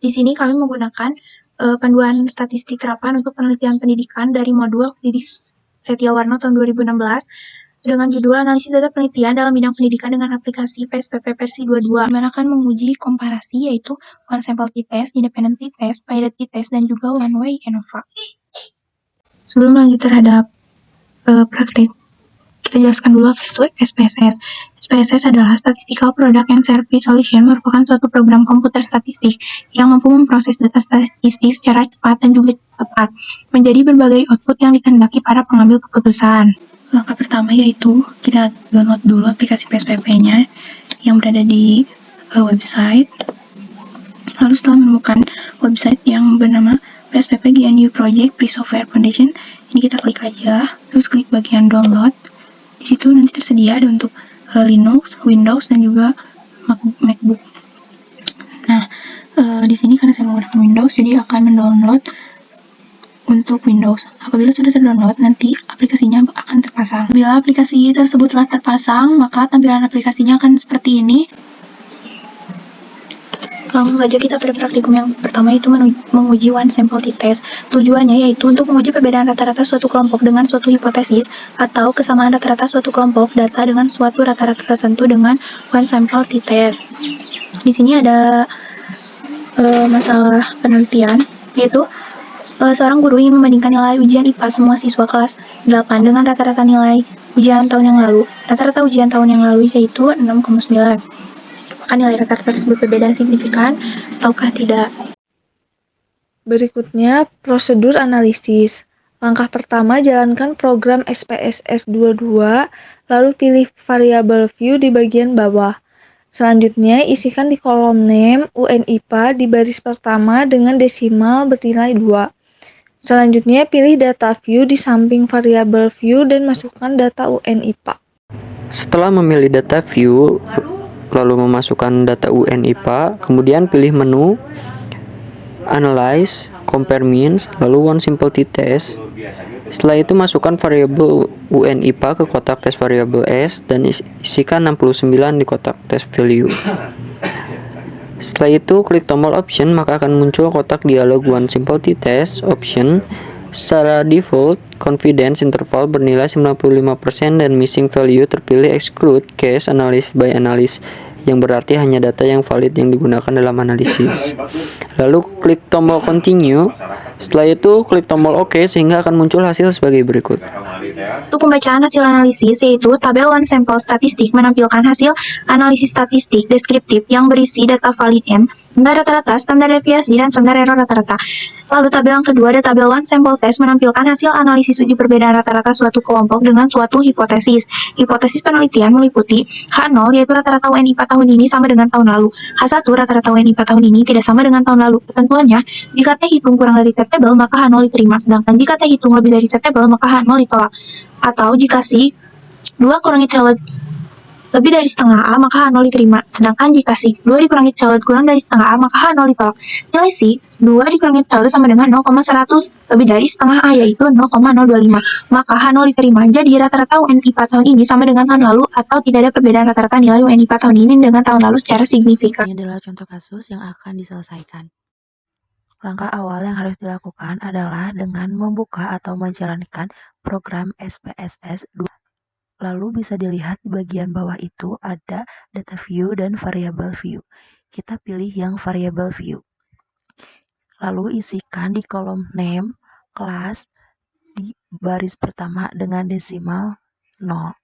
Di sini kami menggunakan panduan statistik terapan untuk penelitian pendidikan dari modul Didik Setiawarno tahun 2016 dengan judul analisis data penelitian dalam bidang pendidikan dengan aplikasi PSPP versi 22, di mana akan menguji komparasi yaitu one sample t-test, independent t-test, pilot t-test, dan juga one way ANOVA. Sebelum lanjut terhadap praktik, kita jelaskan dulu apa itu SPSS. SPSS adalah Statistical Product and Service Solution, merupakan suatu program komputer statistik yang mampu memproses data statistik secara cepat dan juga tepat menjadi berbagai output yang dikehendaki para pengambil keputusan. Langkah pertama yaitu kita download dulu aplikasi PSPP-nya yang berada di website. Lalu setelah menemukan website yang bernama PSPP GNU Project Free Software Foundation, ini kita klik aja, terus klik bagian download. Di situ nanti tersedia ada untuk Linux, Windows, dan juga MacBook. Nah, di sini karena saya menggunakan Windows, jadi akan mendownload untuk Windows. Apabila sudah terdownload, nanti aplikasinya akan terpasang. Bila aplikasi tersebut telah terpasang, maka tampilan aplikasinya akan seperti ini. Langsung saja kita pada praktikum yang pertama, itu menguji one sample t-test. Tujuannya yaitu untuk menguji perbedaan rata-rata suatu kelompok dengan suatu hipotesis atau kesamaan rata-rata suatu kelompok data dengan suatu rata-rata tertentu dengan one sample t-test. Di sini ada masalah penelitian, yaitu seorang guru ingin membandingkan nilai ujian IPA semua siswa kelas 8 dengan rata-rata nilai ujian tahun yang lalu. Rata-rata ujian tahun yang lalu yaitu 6,9. Apakah nilai rata-rata tersebut berbeda signifikan ataukah tidak? Berikutnya, prosedur analisis. Langkah pertama, jalankan program SPSS 22, lalu pilih variabel view di bagian bawah. Selanjutnya, isikan di kolom name UN IPA di baris pertama dengan desimal bernilai 2. Selanjutnya, pilih data view di samping variabel view dan masukkan data UN IPA. Setelah memilih data view, lalu memasukkan data UN IPA, kemudian pilih menu, Analyze, Compare Means, lalu One Simple T-Test. Setelah itu masukkan variabel UN IPA ke kotak test variabel S dan isikan 69 di kotak test value. Setelah itu klik tombol option, maka akan muncul kotak dialog One Simple T-Test option. Secara default, confidence interval bernilai 95% dan missing value terpilih exclude case analysis by analysis, yang berarti hanya data yang valid yang digunakan dalam analisis. Lalu klik tombol continue. Setelah itu klik tombol OK sehingga akan muncul hasil sebagai berikut. Untuk pembacaan hasil analisis, yaitu tabel one sample statistik menampilkan hasil analisis statistik deskriptif yang berisi data valid M, standar rata-rata, standar deviasi, dan standar error rata-rata. Lalu tabel yang kedua ada tabel one sample test menampilkan hasil analisis uji perbedaan rata-rata suatu kelompok dengan suatu hipotesis. Hipotesis penelitian meliputi H0 yaitu rata-rata UN IPA tahun ini sama dengan tahun lalu. H1 rata-rata UN IPA tahun ini tidak sama dengan tahun lalu. Ketentuannya, jika T hitung kurang dari T table maka H0 diterima, sedangkan jika T hitung lebih dari T table maka H0 ditolak. Atau jika si 2 kurangi T lebih dari setengah A maka H0 diterima, sedangkan jika si 2 dikurangi T kurang dari setengah A maka H0 ditolak. Nilai si 2 dikurangi T sama dengan 0,100 lebih dari setengah A yaitu 0,025, maka H0 diterima. Jadi rata-rata UN IPA tahun ini sama dengan tahun lalu atau tidak ada perbedaan rata-rata nilai UN IPA tahun ini dengan tahun lalu secara signifikan. Ini adalah contoh kasus yang akan diselesaikan. Langkah awal yang harus dilakukan adalah dengan membuka atau menjalankan program SPSS 2. Lalu bisa dilihat di bagian bawah itu ada data view dan variable view. Kita pilih yang variable view. Lalu isikan di kolom name, kelas, di baris pertama dengan desimal 0,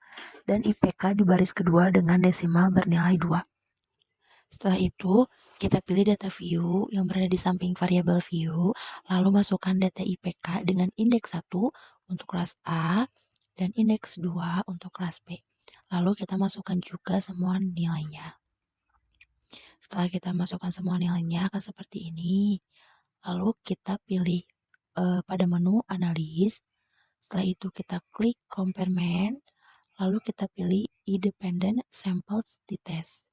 dan IPK di baris kedua dengan desimal bernilai 2. Setelah itu, kita pilih data view yang berada di samping variabel view, lalu masukkan data IPK dengan indeks 1 untuk kelas A dan indeks 2 untuk kelas B. Lalu kita masukkan juga semua nilainya. Setelah kita masukkan semua nilainya akan seperti ini. Lalu kita pilih pada menu analis. Setelah itu kita klik comparement, lalu kita pilih independent sample t-test.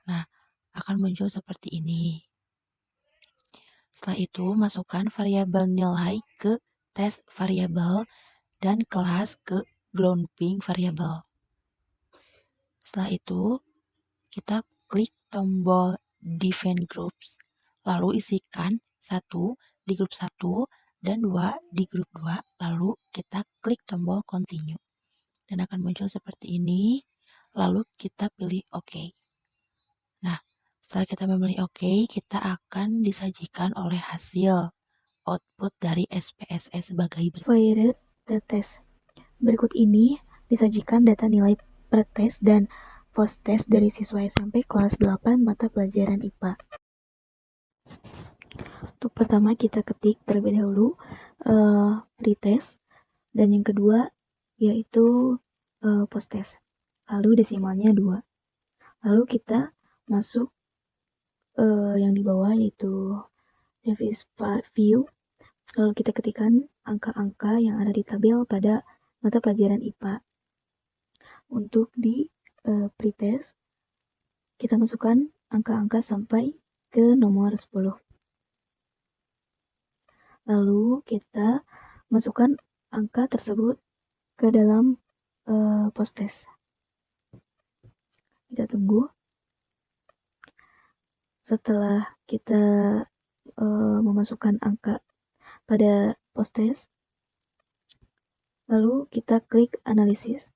Nah, akan muncul seperti ini. Setelah itu, masukkan variabel nilai ke test variabel dan kelas ke grouping variabel. Setelah itu, kita klik tombol define groups, lalu isikan 1 di grup 1 dan 2 di grup 2, lalu kita klik tombol continue. Dan akan muncul seperti ini, lalu kita pilih OK. Nah, setelah kita memilih OK, kita akan disajikan oleh hasil output dari SPSS sebagai berikut. Varied test. Berikut ini disajikan data nilai pretest dan post-test dari siswa SMP kelas 8 mata pelajaran IPA. Untuk pertama kita ketik terlebih dahulu pretest dan yang kedua yaitu post-test. Lalu desimalnya 2. Lalu kita masuk yang di bawah yaitu device view. Lalu kita ketikkan angka-angka yang ada di tabel pada mata pelajaran IPA. Untuk di pretest, kita masukkan angka-angka sampai ke nomor 10. Lalu kita masukkan angka tersebut ke dalam post-test. Kita tunggu. Setelah kita memasukkan angka pada post-test, lalu kita klik analisis.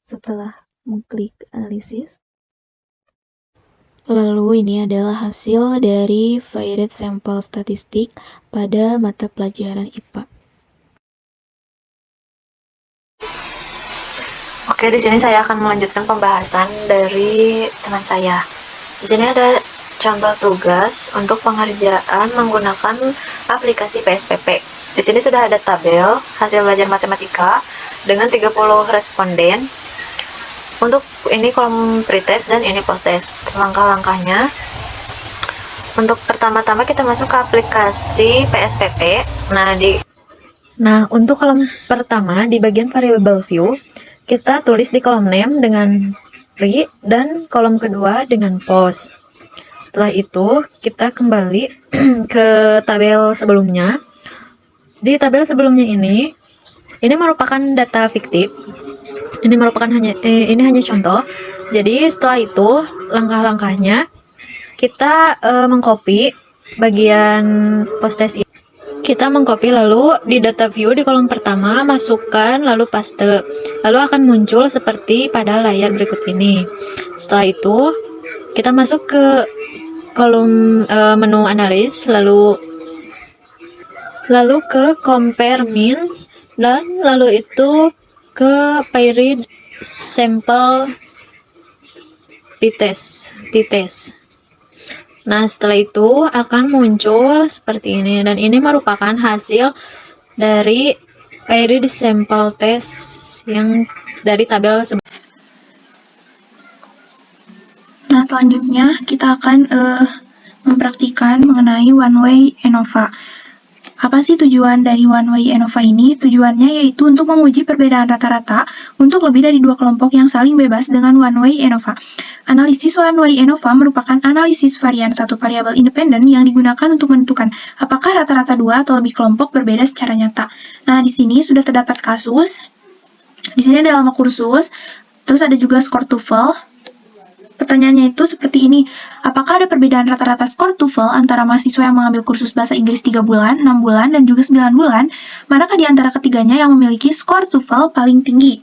Setelah mengklik analisis, lalu ini adalah hasil dari varied sampel statistik pada mata pelajaran IPA. Oke, di sini saya akan melanjutkan pembahasan dari teman saya. Di sini ada contoh tugas untuk pengerjaan menggunakan aplikasi PSPP. Di sini sudah ada tabel hasil belajar matematika dengan 30 responden. Untuk ini kolom pretest dan ini posttest. Langkah-langkahnya, untuk pertama-tama kita masuk ke aplikasi PSPP. Nah, untuk kolom pertama di bagian variable view, kita tulis di kolom name dengan pre dan kolom kedua dengan post. Setelah itu, kita kembali ke tabel sebelumnya. Di tabel sebelumnya ini merupakan data fiktif. Ini hanya contoh. Jadi setelah itu langkah-langkahnya kita mengcopy bagian post-test ini. Kita mengcopy lalu di data view di kolom pertama masukkan lalu paste. Lalu akan muncul seperti pada layar berikut ini. Setelah itu kita masuk ke kolom menu analis lalu ke compare min dan lalu itu ke varied sample t-test. Nah, setelah itu akan muncul seperti ini dan ini merupakan hasil dari varied sample test yang dari tabel sebelumnya. Nah, selanjutnya kita akan mempraktikkan mengenai one way ANOVA. Apa sih tujuan dari one way ANOVA ini? Tujuannya yaitu untuk menguji perbedaan rata-rata untuk lebih dari 2 kelompok yang saling bebas dengan one way ANOVA. Analisis one way ANOVA merupakan analisis varian satu variabel independen yang digunakan untuk menentukan apakah rata-rata 2 atau lebih kelompok berbeda secara nyata. Nah, di sini sudah terdapat kasus. Di sini ada lama kursus, terus ada juga skor TOEFL. Pertanyaannya itu seperti ini, apakah ada perbedaan rata-rata skor TOEFL antara mahasiswa yang mengambil kursus bahasa Inggris 3 bulan, 6 bulan, dan juga 9 bulan? Manakah di antara ketiganya yang memiliki skor TOEFL paling tinggi?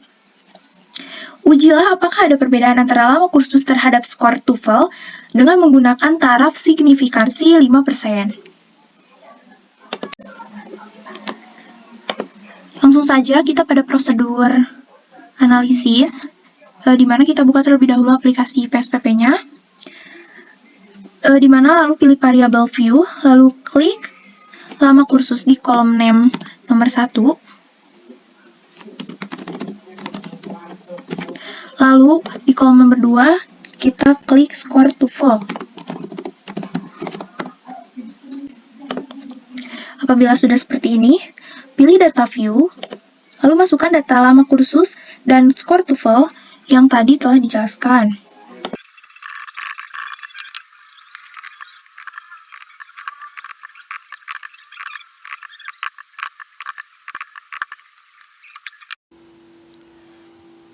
Ujilah apakah ada perbedaan antara lama kursus terhadap skor TOEFL dengan menggunakan taraf signifikansi 5%. Langsung saja kita pada prosedur analisis, di mana kita buka terlebih dahulu aplikasi PSPP-nya, di mana lalu pilih variable view, lalu klik lama kursus di kolom name nomor 1, lalu di kolom nomor 2 kita klik score TOEFL. Apabila sudah seperti ini, pilih data view, lalu masukkan data lama kursus dan skor TOEFL yang tadi telah dijelaskan.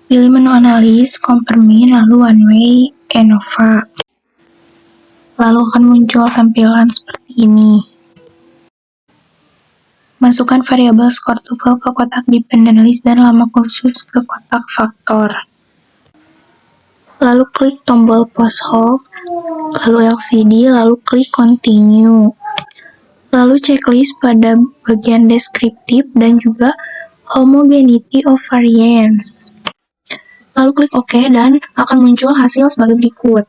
Pilih menu analis, compare min, lalu one way ANOVA. Lalu akan muncul tampilan seperti ini. Masukkan variabel skor TOEFL ke kotak dependent list dan lama kursus ke kotak faktor. Lalu klik tombol post hold, lalu LCD, lalu klik continue. Lalu checklist pada bagian deskriptif dan juga homogeneity of variance. Lalu klik OK dan akan muncul hasil sebagai berikut.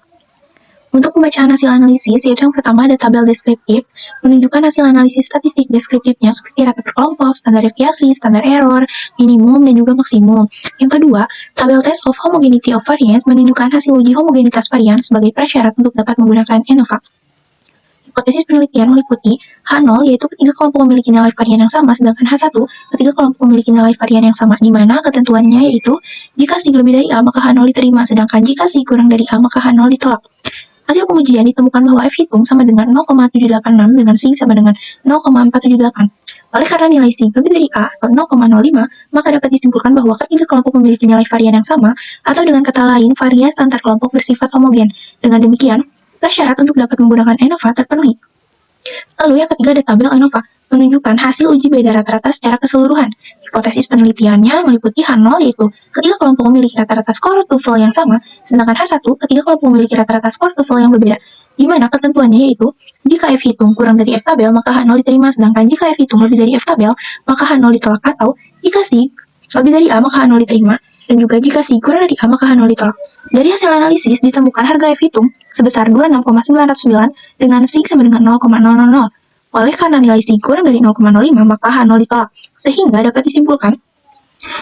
Untuk pembacaan hasil analisis, yaitu yang pertama ada tabel deskriptif, menunjukkan hasil analisis statistik deskriptifnya seperti rata per kelompok, standar deviasi, standar error, minimum, dan juga maksimum. Yang kedua, tabel test of homogeneity of variance menunjukkan hasil uji homogenitas varian sebagai prasyarat untuk dapat menggunakan ANOVA. Hipotesis penelitian meliputi H0, yaitu ketiga kelompok memiliki nilai varian yang sama, sedangkan H1, ketiga kelompok memiliki nilai varian yang sama, di mana ketentuannya yaitu jika Si lebih dari A, maka H0 diterima, sedangkan jika Si kurang dari A, maka H0 ditolak. Hasil pengujian ditemukan bahwa F hitung sama dengan 0,786 dengan Si sama dengan 0,478. Oleh karena nilai Si lebih dari A atau 0,05, maka dapat disimpulkan bahwa ketiga kelompok memiliki nilai varian yang sama, atau dengan kata lain, varians antar kelompok bersifat homogen. Dengan demikian, prasyarat untuk dapat menggunakan ANOVA terpenuhi. Lalu yang ketiga ada tabel ANOVA, menunjukkan hasil uji beda rata-rata secara keseluruhan. Hipotesis penelitiannya meliputi H0, yaitu ketiga kelompok memiliki rata-rata skor TOEFL yang sama, sedangkan H1, ketiga kelompok memiliki rata-rata skor TOEFL yang berbeda, di mana ketentuannya yaitu jika F hitung kurang dari F tabel, maka H0 diterima, sedangkan jika F hitung lebih dari F tabel, maka H0 ditolak, atau jika Si lebih dari A, maka H0 diterima, dan juga jika Si kurang dari A, maka H0 ditolak. Dari hasil analisis ditemukan harga F hitung sebesar 26,909 dengan Si sama dengan 0,000. Oleh karena nilai Si kurang dari 0,05, maka H0 ditolak, sehingga dapat disimpulkan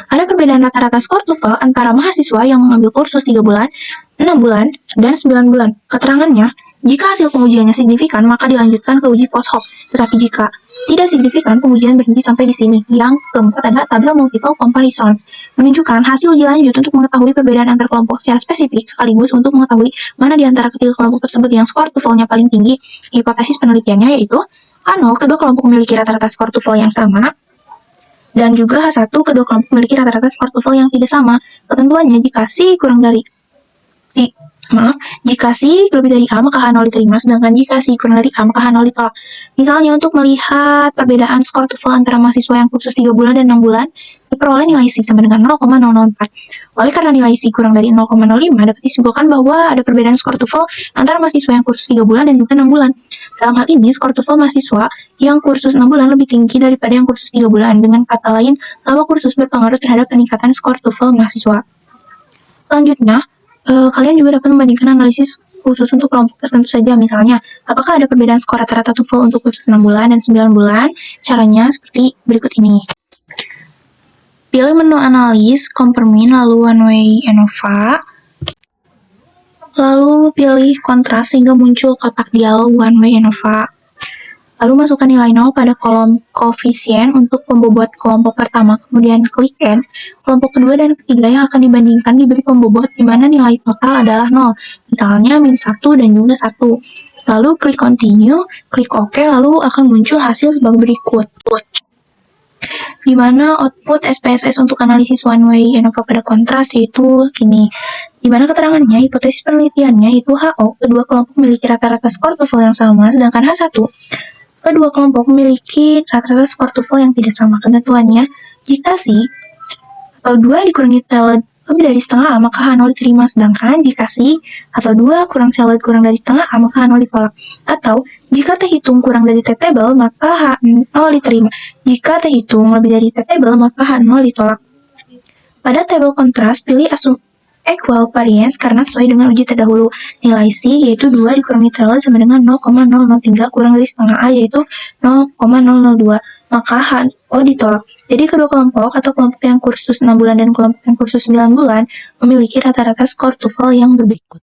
ada perbedaan rata-rata skor TOEFL antara mahasiswa yang mengambil kursus 3 bulan, 6 bulan, dan 9 bulan. Keterangannya, jika hasil pengujiannya signifikan, maka dilanjutkan ke uji post hoc. Tetapi jika tidak signifikan, pengujian berhenti sampai di sini. Yang keempat ada tabel multiple comparisons, menunjukkan hasil uji lanjut untuk mengetahui perbedaan antar kelompok secara spesifik, sekaligus untuk mengetahui mana di antara ketiga kelompok tersebut yang skor TOEFL-nya paling tinggi. Hipotesis penelitiannya yaitu H0, kedua kelompok memiliki rata-rata skor TOEFL yang sama, dan juga H1, kedua kelompok memiliki rata-rata skor TOEFL yang tidak sama. Ketentuannya jika jika Si lebih dari A, maka H0 diterima, sedangkan jika Si kurang dari A, maka H0 ditolak. Misalnya untuk melihat perbedaan skor TOEFL antara mahasiswa yang kursus 3 bulan dan 6 bulan, diperoleh nilai Si sama dengan 0,004. Oleh karena nilai Si kurang dari 0,05, dapat disimpulkan bahwa ada perbedaan skor TOEFL antara mahasiswa yang kursus 3 bulan dan juga 6 bulan. Dalam hal ini, skor TOEFL mahasiswa yang kursus 6 bulan lebih tinggi daripada yang kursus 3 bulan. Dengan kata lain, lama kursus berpengaruh terhadap peningkatan skor TOEFL mahasiswa. Selanjutnya, kalian juga dapat membandingkan analisis khusus untuk kelompok tertentu saja. Misalnya, apakah ada perbedaan skor rata-rata TOEFL untuk kursus 6 bulan dan 9 bulan? Caranya seperti berikut ini. Pilih menu analis, kompermin, lalu one way ANOVA. Lalu pilih kontras sehingga muncul kotak dialog one way ANOVA. Lalu masukkan nilai 0 pada kolom koefisien untuk pembobot kelompok pertama, kemudian klik Add. Kelompok kedua dan ketiga yang akan dibandingkan diberi pembobot di mana nilai total adalah 0, misalnya -1 dan juga 1. Lalu klik Continue, klik OK, lalu akan muncul hasil sebagai berikut. Di mana output SPSS untuk analisis one way ANOVA pada kontras yaitu ini. Di mana keterangannya, hipotesis penelitiannya itu HO, kedua kelompok memiliki rata-rata skor TOEFL yang sama, sedangkan H1, kedua kelompok memiliki rata-rata skor TOEFL yang tidak sama. Ketentuannya, jika Si atau 2 dikurangi TLED lebih dari setengah A, maka H0 diterima, sedangkan jika Si atau 2 kurang TLED kurang dari setengah A, maka H0 ditolak. Atau, jika T hitung kurang dari T table, maka H0 diterima. Jika T hitung lebih dari T table, maka H0 ditolak. Pada tabel kontras, pilih equal variance karena sesuai dengan uji terdahulu. Nilai Si yaitu 2 dikurangi TLED sama dengan 0,003 kurang dari setengah A yaitu 0,002. Maka HO ditolak. Jadi kedua kelompok atau kelompok yang kursus 6 bulan dan kelompok yang kursus 9 bulan memiliki rata-rata skor TOEFL yang berbeda.